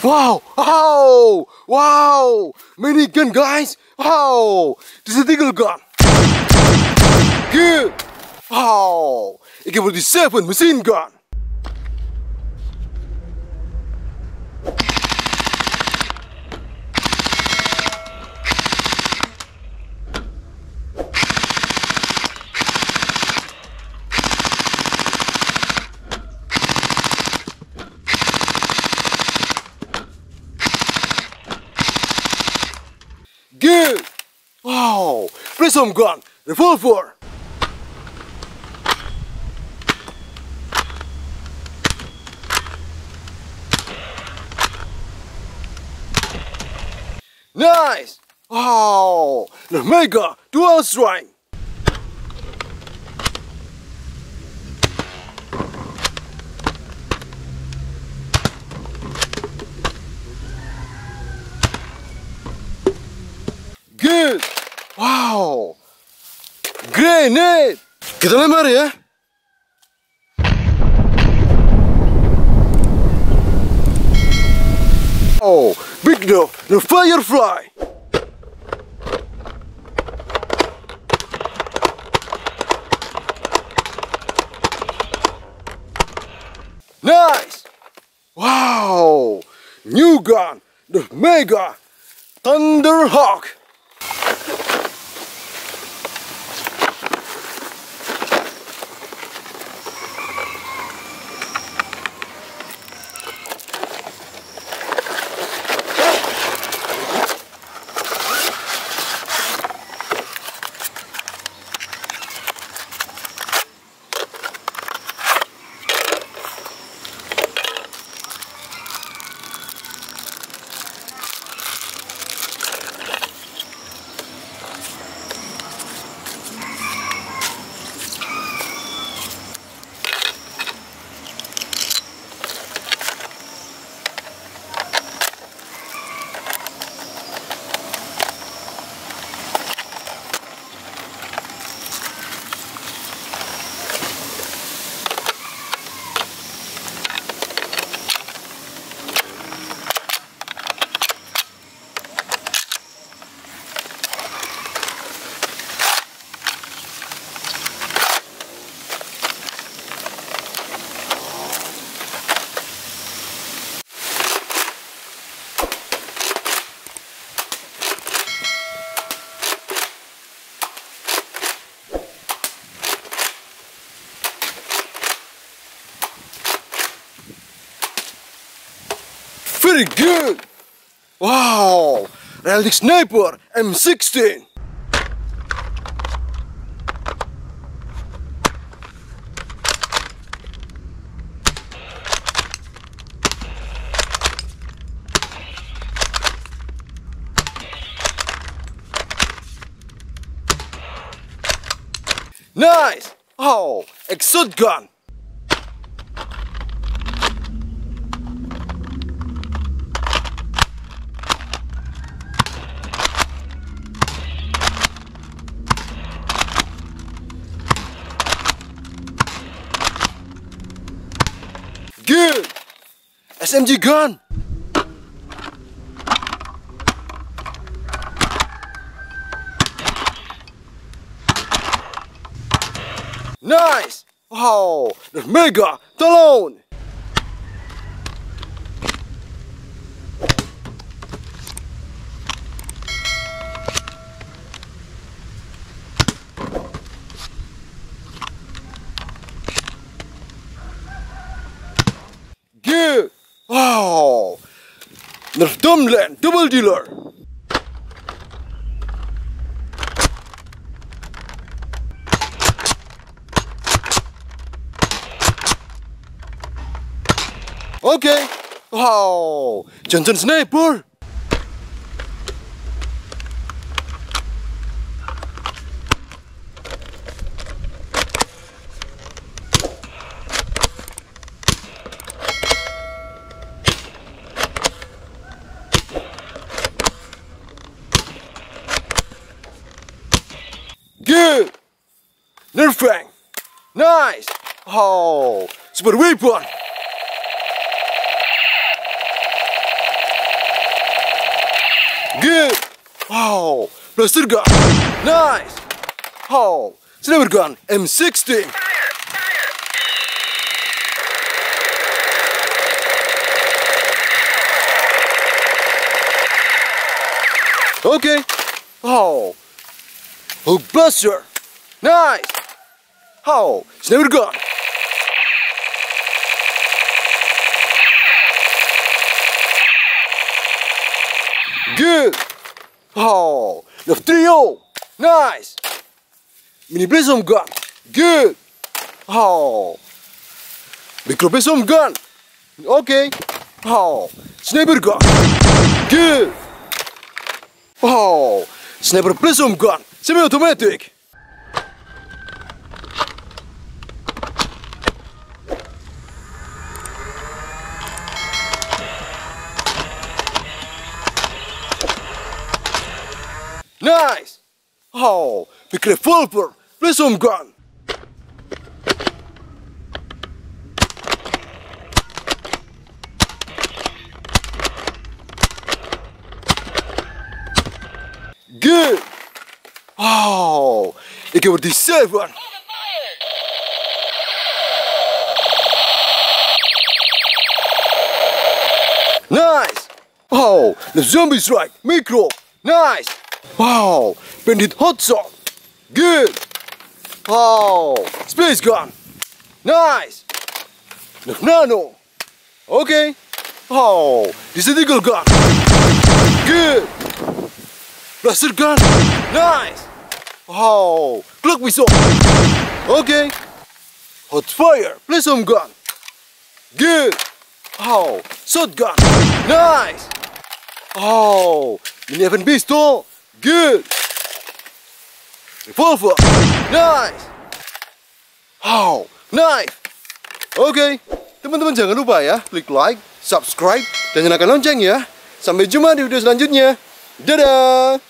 Wow! Wow! Wow! Minigun, guys! Wow! This is a deagle gun. Good! Wow! AK47 machine gun. Good! Wow! Prism gun, revolver. Nice! Wow! The Mega Dual Strike. Good! Wow! Grenade! Kita lempar ya. Oh, big dog, the firefly. Nice! Wow! New gun, the Mega THUNDERHAWK. Very good! Wow! Realistic sniper M16. Nice! Oh, exhaust gun. Good! SMG gun! Nice! Wow! The Mega Talon! Good! Wow! NERF Dumbland Double Dealer! Okay! Wow! Johnson Sniper! Good! NERF! Nice! Oh! Super weapon! Good. Wow. Blaster gun. Nice. Wow. Sniper gun. M16. Okay. Oh. Hook blaster. Nice. Oh. Sniper gun. Good. Oh. NERF trio. Nice. Mini blossom gun. Good. Oh. Micro blossom gun. Okay. Oh. Sniper gun. Good. Oh. Sniper blossom gun. Semi-automatic. Nice. Oh. Big revolver. Blossom gun. Good. Oh, AK47. Nice. Oh, the zombie strike. Micro. Nice. Wow, bandit hot shot. Good. Oh, space gun. Nice. NERF nano. Okay. Oh, this is a eagle gun. Good. Blaster gun. Nice. Oh, clock whistle. Okay. Hot fire. Blossom gun. Good. Oh, shotgun. Nice. Oh, mini weapon pistol. Good. Revolver. Nice. Oh, knife. Oke, teman-teman jangan lupa ya, klik like, subscribe, dan nyalakan lonceng ya. Sampai jumpa di video selanjutnya. Dadah.